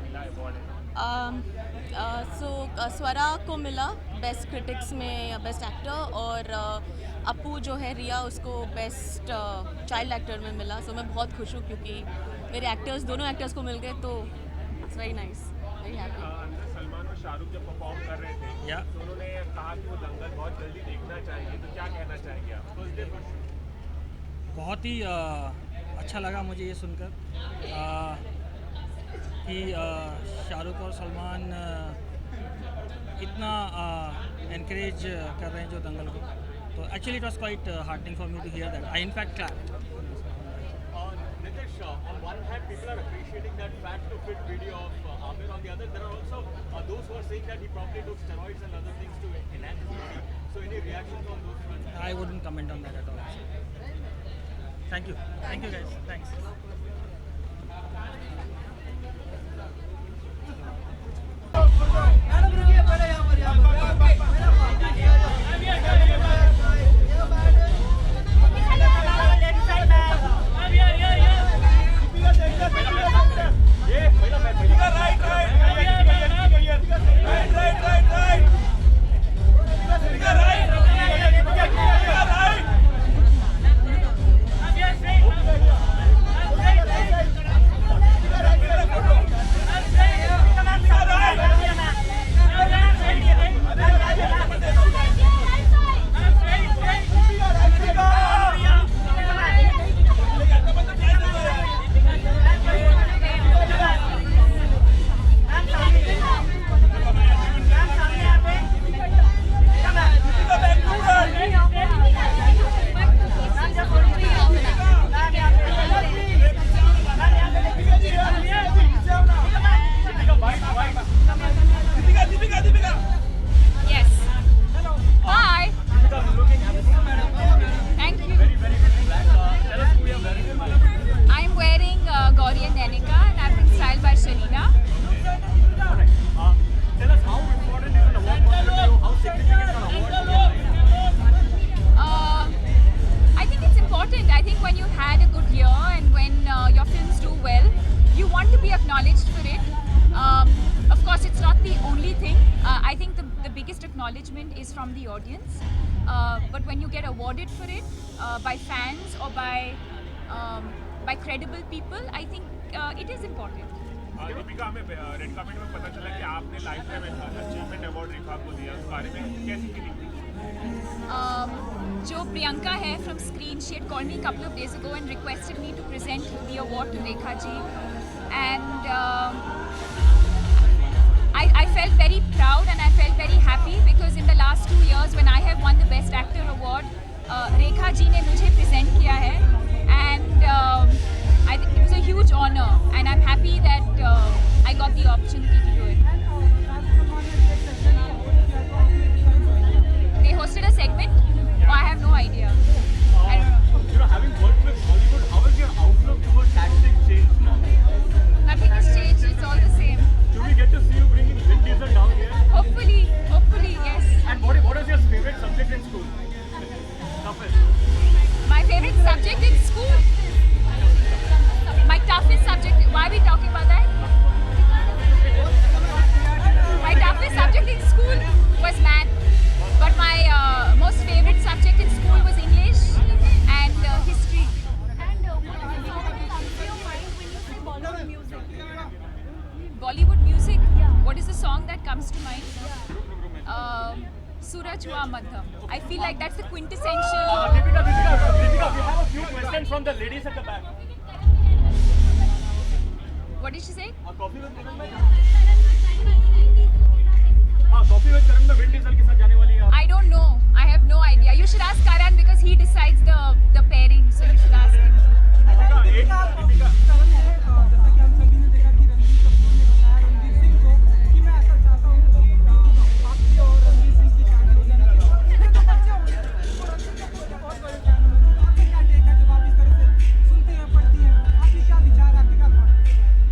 मिला अवार्ड है? स्वरा को मिला बेस्ट क्रिटिक्स में या बेस्ट एक्टर, और अपू जो है रिया उसको बेस्ट चाइल्ड एक्टर में मिला। सो मैं बहुत खुश हूँ क्योंकि मेरे एक्टर्स दोनों एक्टर्स को मिल गए, तो it's very nice, very happy. अंदर सलमान और शाहरुख जब परफॉर्म कर रहे थे तो उन्होंने कहा कि वो दंगल बहुत जल्दी देखना चाहेंगे, तो क्या कहना चाहेंगे आप? फर्स्ट डे बहुत ही अच्छा लगा मुझे ये सुनकर कि शाहरुख और सलमान इतना एनकरेज कर रहे हैं जो दंगल को। तो actually it was quite heartening for me to hear that. I in fact clap. Nitish, on one hand, people are appreciating that fat to fit video of Amir. On the other, there are also those who are saying that he probably took steroids and other things to enhance his body. So, any reactions on those fronts? I wouldn't comment on that at all. Thank you guys. Thanks. Acknowledgement is from the audience, but when you get awarded for it by fans or by credible people, I think it is important. Deepika, हमें red carpet में पता चला कि आपने life time achievement award रेखा को दिया, उस बारे में कैसी फीलिंग थी? जो प्रियंका है from Screen, she had called me a couple of days ago and requested me to present the award to Rekha ji, and I felt very proud and I felt very happy because in the last 2 years when I have won the Best Actor award, Rekha ji ने मुझे present किया है, and I think it was a huge honor and I'm happy that I got the opportunity to do it. They hosted a segment? Oh, I have no idea. I don't know. You know, having worked with Hollywood, how has your outlook towards acting changed now? Nothing has changed, it's all the same. Do we get to see you bringing Vin Diesel down here? Hopefully, yes. And what is your favorite subject in school? Toughest. My favorite subject in school? My toughest subject, why are we talking about that? My toughest subject in school was math, but my most favorite subject in school was English and history. And what comes to your mind when you say Bollywood music? Bollywood music? Yeah. What is the song that comes to mind? Suraj Hua Madham. I feel like that's the quintessential. Deepika, we have a few questions from the ladies at the back. What did she say? Coffee with Karan में Coffee with Karan में Vin Diesel के साथ जाने वाली है। I don't know. I have no idea. You should ask Karan because he decides the pairing. So you should ask him. Deepika जैसा कि हम सभी ने देखा कि रणबीर कपूर ने बताया रणवीर सिंह को कि मैं ऐसा चाहता हूँ आपकी और रणबीर सिंह की शादी हो जाना चाहिए। तो बच्चे हो गए और रणबीर कपूर के बहुत बड़े फैन हैं। आपका क्या टेक है जब आप इस तरह से सुनती हैं पढ़ती हैं? आपके क्या विचार, आपके क्या थॉट?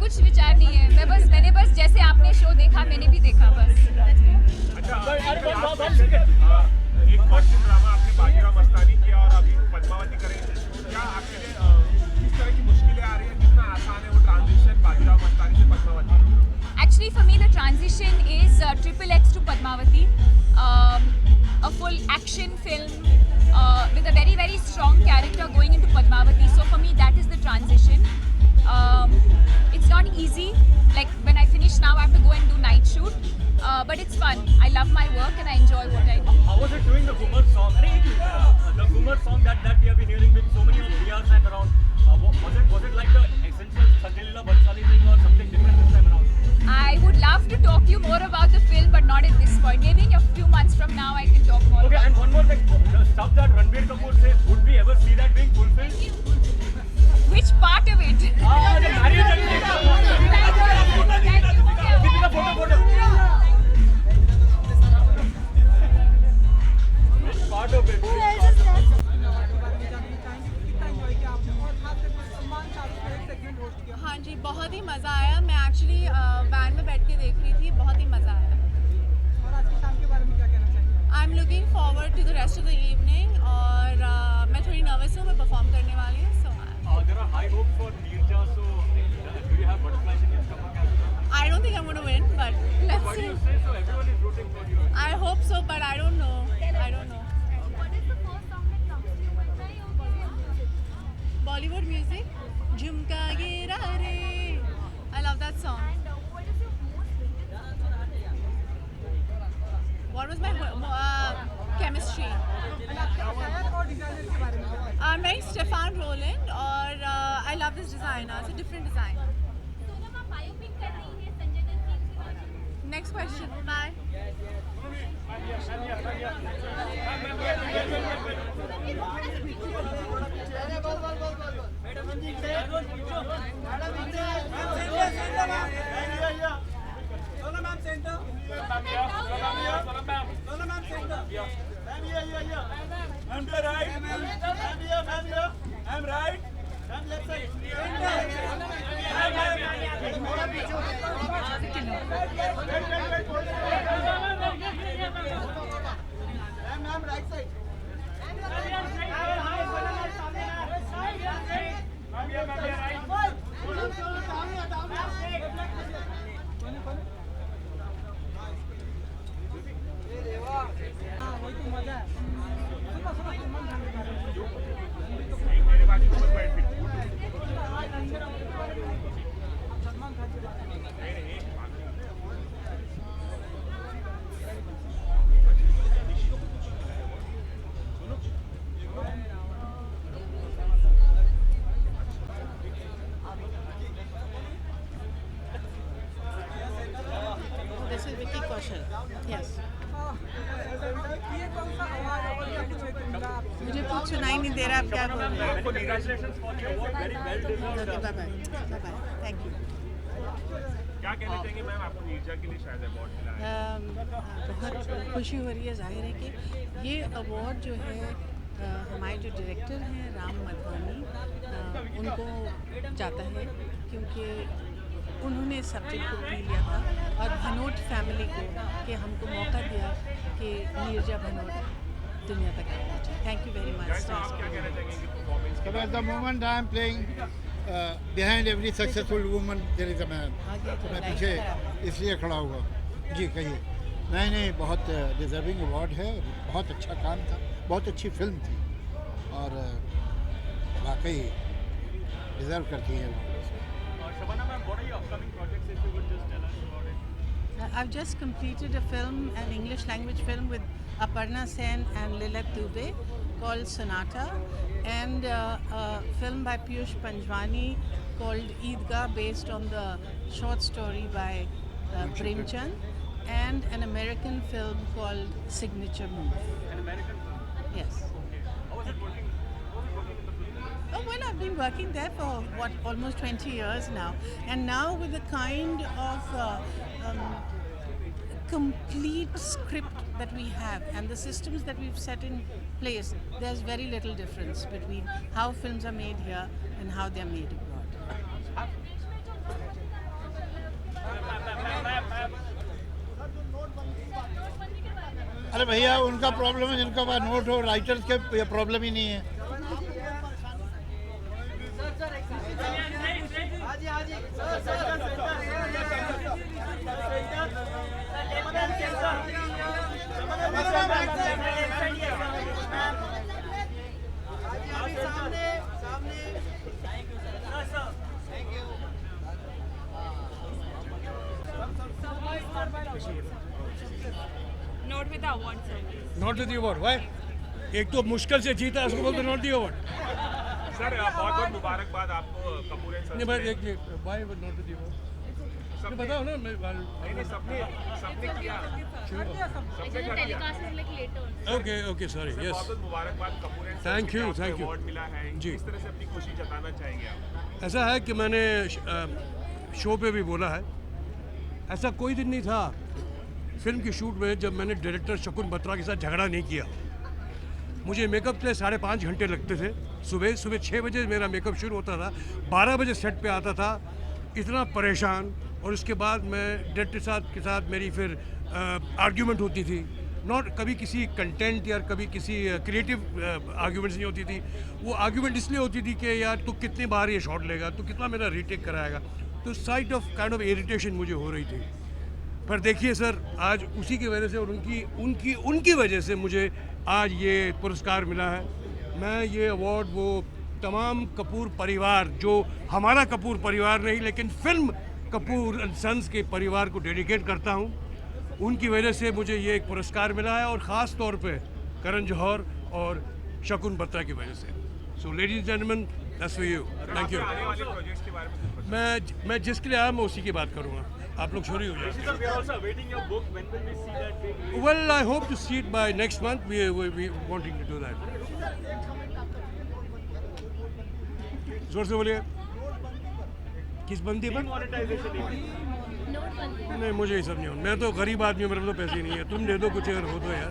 कुछ विचार नहीं है। मैंने बस जैसे आपने शो देखा मैंने भी देखा बस। एक कॉस्ट्यूम ड्रामा आपने बाजीराव मस्तानी किया और अभी पद्मावती कर रहे हैं। क्या आपके लिए किस तरह की मुश्किलें आ रही हैं? कितना आसान है वो ट्रांजिशन बाजीराव मस्तानी से Padmavati? transition is triple X to Padmavati, a full action film with a very, very strong character going into Padmavati. So for me, that is the transition. It's not easy. Like when I finish now, I have to go and do night shoot. But it's fun. I love my work and I enjoy what I do. How was it doing the Ghumar song? The Ghumar song that we have been hearing with so many of Riyas and around. Was it like the essential Sanjay Leela Bhansali thing or something different this time around? I would love to talk to you more about the film, but not at this point. Maybe in a few months from now, I can talk more. Okay, about and one more thing. The stuff that Ranbir Kapoor says, would we ever see that being fulfilled? Which part of it? The marriage and Thank you. Give me the photo. Which part of it? आपके बारे में जानना चाहेंगे कि कितना enjoy किया आपने और खास करके सलमान शाहरुख का एक सेगमेंट होस्ट किया हाँ जी, बहुत ही मज़ा आया. मैं एक्चुअली वैन में बैठ के देख रही थी. बहुत ही मज़ा आया. और आज की शाम के बारे में क्या कहना चाहेंगे I am looking forward to the rest of the evening. और मैं थोड़ी नर्वस हूँ. मैं परफॉर्म करने वाली हूँ. सो There are high hopes for Neerja, so do you have butterflies in your stomach as well? I don't think I'm going to win, but let's Why do see. you say so? Everyone is rooting for you. I hope so, but I don't know. I don't know. What is the first song that comes to you when you hear music? Bollywood music, Jhumka Gira Re. I love that song. And what is your most favorite song? What was my chemistry? शायर और designer के बारे में बताइए I'm wearing Stefan Roland, और I love this designer. It's a different design. Sonam आप biopic कर रही हैं संजय दत्त की इसके बारे में Next question. Bye. I'm right. I'm left side. I'm right side. हाँ वही तो मजा है सुनो सलमान खान के बारे में सलमान खान के बारे में This is Vicky Kaushal. Yes. ये कौन सा अवार्ड है और क्या कुछ मिला आपको मुझे कुछ सुनाई नहीं दे रहा. आप क्या बोल रहे हैं? Congratulations for the award. Very well deserved. Okay, bye bye. Bye bye. Thank you. क्या कहना चाहेंगे मैम आपको नीरजा के लिए शायद अवार्ड मिला है बहुत खुशी हो रही है. जाहिर है कि ये अवार्ड जो है हमारे जो डायरेक्टर हैं राम मधवानी उनको जाता है, क्योंकि उन्होंने इस सब्जेक्ट को पी लिया था और भनोट फैमिली को कि हमको मौका दिया कि नीरजा भनोट दुनिया तक पहुँचे. Thank you very much. आप क्या कहना चाहेंगे कि performance But at the moment I am playing behind every successful woman there is a man. तो मैं पीछे इसलिए खड़ा हुआ. जी कहिए. नहीं बहुत डिजर्विंग अवार्ड है. बहुत अच्छा काम था. बहुत अच्छी फिल्म थी और वाकई डिजर्व करती है. Shabana ma'am, what are your upcoming projects? If you would just tell us about it. I've just completed a film, an English language film with Aparna Sen and Lilith Dubey called Sonata, and a film by Piyush Panjwani called Eidgah, based on the short story by Premchand, and an American film called Signature Move. An American film. Yes. Okay. How was it working? How was it working in the film? Oh, well, I've been working there for almost 20 years now, and now with the kind of complete script that we have and the systems that we've set in place, there's very little difference between how films are made here and how they're made abroad. अरे भैया उनका problem है जिनका पास note हो. Writers के ये problem ही नहीं है. हाँ जी Not with the award, sir. Not the award why एक तो मुश्किल से जीता उसको बोलते नॉट द अवार्ड सर बहुत बहुत मुबारकबाद आपको कपूर एंड नहीं सन्स भाई में। एक वाई नॉट द अवार्ड सबने बताओ ना मैं नहीं सबने किया सबने कर दिया okay okay sorry sir, yes बहुत बहुत मुबारकबाद Kapoor and Thank Sons you, में आपको thank you. अवार्ड मिला है जी। किस तरह से अपनी खुशी जताना चाहेंगे आप? ऐसा है कि मैंने शो पे भी बोला है ऐसा कोई दिन नहीं था फिल्म की शूट में जब मैंने डायरेक्टर शकुन बत्रा के साथ झगड़ा नहीं किया। मुझे मेकअप के लिए 5.5 घंटे लगते थे। सुबह 6 बजे मेरा मेकअप शुरू होता था, 12 बजे सेट पे आता था, इतना परेशान। और उसके बाद मैं डायरेक्टर के साथ मेरी फिर आर्ग्यूमेंट होती थी, नॉट कभी किसी कंटेंट या कभी किसी क्रिएटिव आर्ग्यूमेंट्स नहीं होती थी। वो आर्ग्यूमेंट इसलिए होती थी कि यार तू कितनी बार ये शॉट लेगा, तू कितना मेरा रीटेक कराएगा। तो side of kind of irritation मुझे हो रही थी। पर देखिए सर, आज उसी की वजह से और उनकी वजह से मुझे आज ये पुरस्कार मिला है। मैं ये अवार्ड वो तमाम कपूर परिवार, जो हमारा कपूर परिवार नहीं लेकिन फिल्म कपूर एंड सन्स के परिवार को डेडिकेट करता हूँ। उनकी वजह से मुझे ये एक पुरस्कार मिला है और ख़ास तौर पे करण जौहर और शकुन बत्रा की वजह से। So ladies and gentleman, that's for you, thank you. आने वाले प्रोजेक्ट्स के बारे में कुछ बताइए। मैं जिसके लिए आया मैं उसी की बात करूँगा। आप लोग छोड़िए हो जाए। Sir, we are also awaiting your book. When will we see that being released? Well, I hope to see it by next month. We wanting to do that. जोर से बोलिए। किस बंदी पर? Monetization event. नहीं, मुझे ये सब नहीं हो। मैं तो गरीब आदमी हूँ, मेरे पास तो पैसे नहीं है। तुम दे दो कुछ अगर हो तो यार।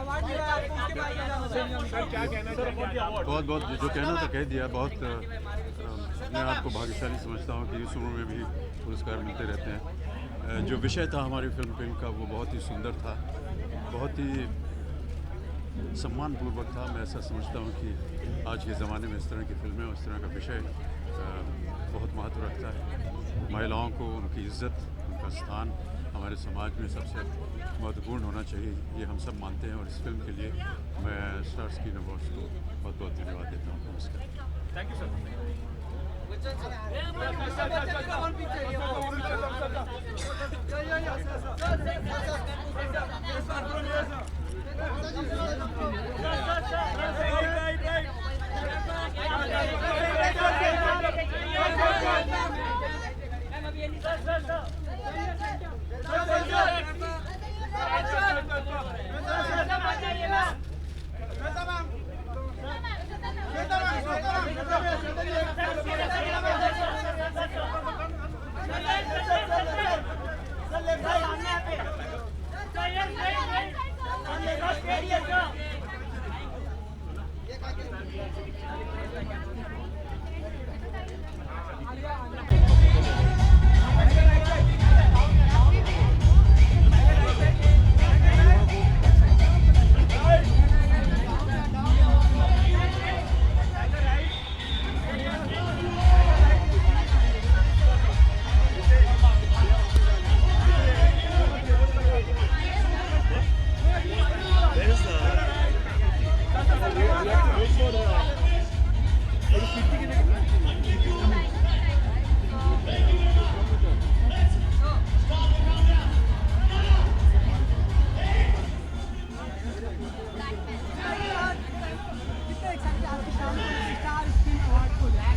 अवार्ड मिला है आपको, उसके बारे में क्या बताएंगे? सर क्या कहना चाहेंगे आप? बहुत जो कहना था कह दिया। बहुत मैं आपको भाग्यशाली समझता हूँ कि इस उम्र में भी पुरस्कार मिलते रहते हैं। जो विषय था हमारी फिल्म का वो बहुत ही सुंदर था, बहुत ही सम्मानपूर्वक था। मैं ऐसा समझता हूँ कि आज के ज़माने में इस तरह की फिल्में और इस तरह का विषय बहुत महत्व रखता है। महिलाओं को उनकी इज़्ज़त, उनका स्थान हमारे समाज में सबसे महत्वपूर्ण होना चाहिए, ये हम सब मानते हैं। और इस फिल्म के लिए मैं स्टार स्क्रीन अवार्ड्स को बहुत बहुत धन्यवाद देता हूँ। नमस्कार। Thank you sir.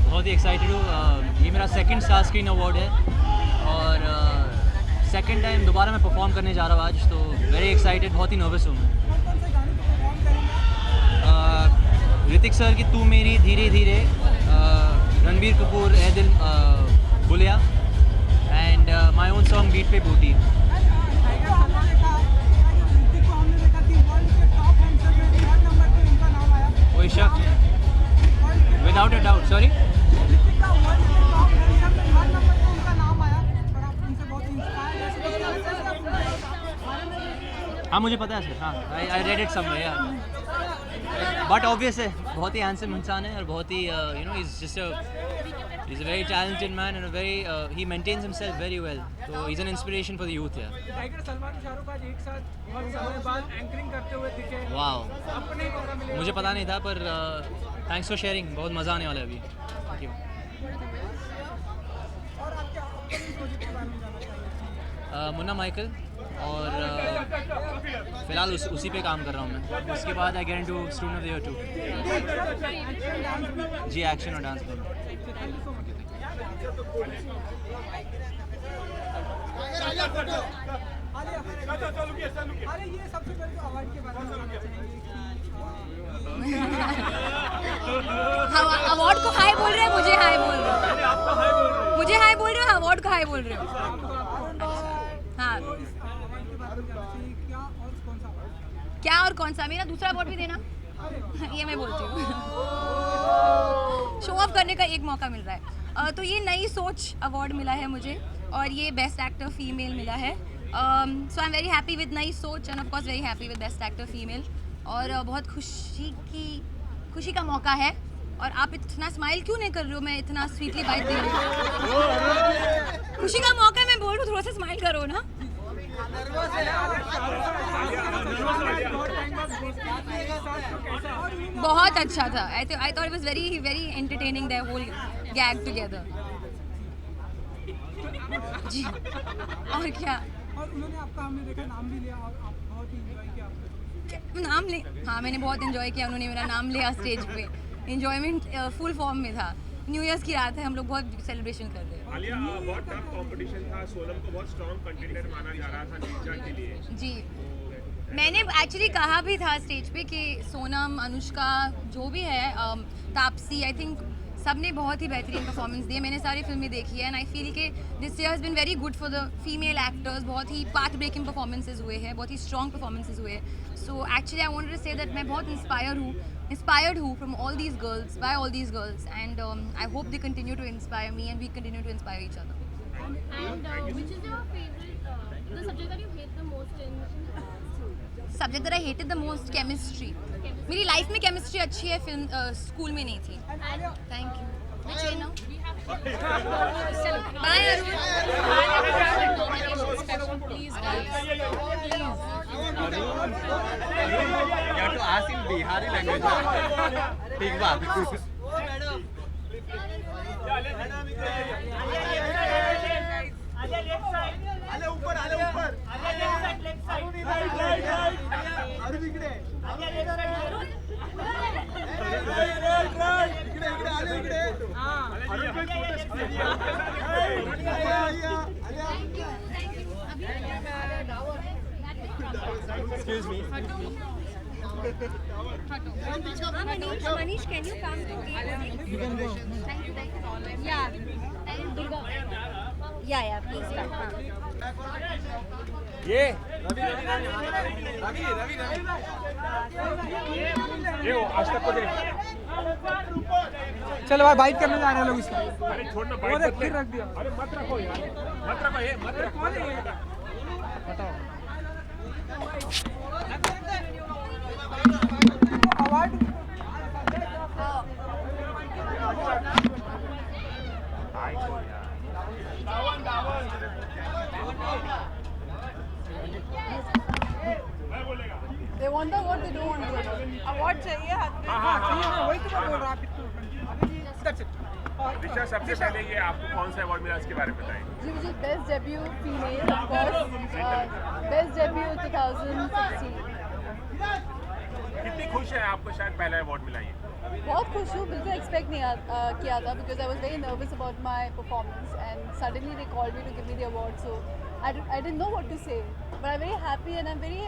बहुत ही एक्साइटेड हूँ। ये मेरा सेकंड स्टार स्क्रीन अवार्ड है और सेकंड टाइम दोबारा मैं परफॉर्म करने जा रहा हूँ आज, तो वेरी एक्साइटेड, बहुत ही नर्वस हूँ मैं। ऋतिक सर की तू मेरी धीरे धीरे, Ranbir Kapoor Ae Dil Bulleya and my own song beat पे बूटी। कोई शक without a doubt. Sorry. Ritika world के टॉप 10 में हर नंबर पे उनका नाम आया और आप उनसे बहुत इंस्पायर हैं. हाँ मुझे पता है सर. हाँ आई रेड इट समवेयर यार. बट ऑब्वियस है, बहुत ही हैंडसम इंसान है और बहुत ही you know is just he's a very talented man and a very he maintains himself very well. So he's an inspiration for the youth here. Tiger Salman Shahrukh आज एक साथ बहुत समय बाद एंकरिंग करते हुए दिखे. Wow. अपने मौका मिलेगा. मुझे पता नहीं था पर थैंक्स फॉर शेयरिंग. बहुत मज़ा आने वाला है अभी. Thank you. और आप क्या अपकमिंग प्रोजेक्ट के बारे में जानना चाहेंगे? मुन्ना माइकल और फिलहाल उसी पे काम कर रहा हूँ मैं. उसके बाद I get into student of the year 2. जी एक्शन और डांस पर. अरे ये सबसे पहले तो अवार्ड के बारे में जानना चाहेंगे अवार्ड को हाई बोल रहे हैं, मुझे हाई बोल रहे हो. मुझे हाई बोल रहे हो, अवार्ड को हाई बोल रहे हो. हाँ क्या और कौन सा? मेरा दूसरा अवार्ड भी देना. ये मैं बोलती हूँ. शो ऑफ करने का एक मौका मिल रहा है. तो ये नई सोच अवार्ड मिला है मुझे और ये बेस्ट एक्टर फीमेल मिला है. So I am very happy with नई सोच and of course very happy with best actor female. और बहुत खुशी का मौका है. और आप इतना स्माइल क्यों नहीं कर रहे हो? मैं इतना स्वीटली बाइट दे रही हूँ. खुशी का मौका है, मैं बोल रही हूँ थोड़ा सा स्माइल करो ना. बहुत अच्छा था. I thought it was very very entertaining the whole gag together. जी और क्या. और उन्होंने आपका, हमने देखा, नाम भी लिया और आप बहुत ही एंजॉय किया आपने. नाम ले. हाँ मैंने बहुत एंजॉय किया. उन्होंने मेरा नाम लिया स्टेज पे. एंजॉयमेंट फुल फॉर्म में था. न्यू ईयर्स की रात है, हम लोग बहुत सेलिब्रेशन कर रहे हैं. आलिया, बहुत टफ कंपटीशन था. सोनम को बहुत स्ट्रॉन्ग कंटेंडर माना जा रहा था नीरजा के लिए. जी मैंने एक्चुअली कहा भी था स्टेज पे कि सोनम, अनुष्का, जो भी है, तापसी, आई थिंक सब ने बहुत ही बेहतरीन परफॉर्मेंस दी है. मैंने सारी फिल्में देखी है एंड आई फील कि this year has been very good for the female actors. बहुत ही पाथ ब्रेकिंग परफॉर्मेंसेज हुए हैं, बहुत ही स्ट्रॉन्ग परफॉर्मेंसेज हुए हैं. So actually I wanted to say that मैं बहुत inspired हूँ from all these girls, by all these girls, and I hope they continue to inspire me and we continue to inspire each other. And which is your favorite, the subject that you hate the most in school? Subject that I hated the most, chemistry. मेरी life में chemistry अच्छी है, film school में नहीं थी. Thank you. Which way now? Bye Arun. Please guys. You have to ask in Bihari language. ठीक बात. Excuse me. Manish, can you come to me? You can go. Thank you. Yeah. Durga. Yeah, please come. ये ये आज तक को दे. चलो भाई bite करने जा रहे हैं लोग इसका. अरे छोड़ना, बाइट मत ले. रख दिया. अरे मत रखो यार, मत रखो ये, मत रखो. बताओ. Award They want the award, they don't want the award. Award चाहिए हाथ में. हाँ चाहिए ना, वही तो मैं बोल रहा हूँ. That's it. दिशा, सबसे पहले ये आपको कौन सा अवार्ड मिला, इसके बारे में बताएं. जी मुझे best debut female of course, best debut 2016. कितनी खुश है आपको शायद पहला अवार्ड मिला ये? बहुत खुश हूँ. बिल्कुल एक्सपेक्ट नहीं किया था because I was very nervous about my performance and suddenly they called me to give me the award. So I didn't know what to say, but I'm very happy and I'm very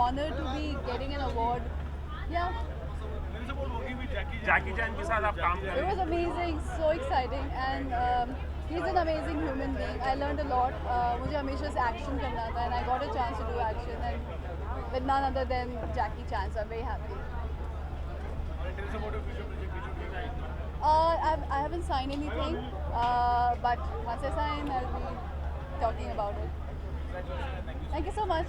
honored to be getting an award. Yeah. जैकी चैन के साथ आप काम कर रहे It was amazing, so exciting, and he's an amazing human being. I learned a lot. मुझे हमेशा से action करना था, and I got a chance to do action, and with none other than Jackie Chan, so I'm very happy. I haven't signed anything, but once I sign, I'll be talking about it. Thank you so much.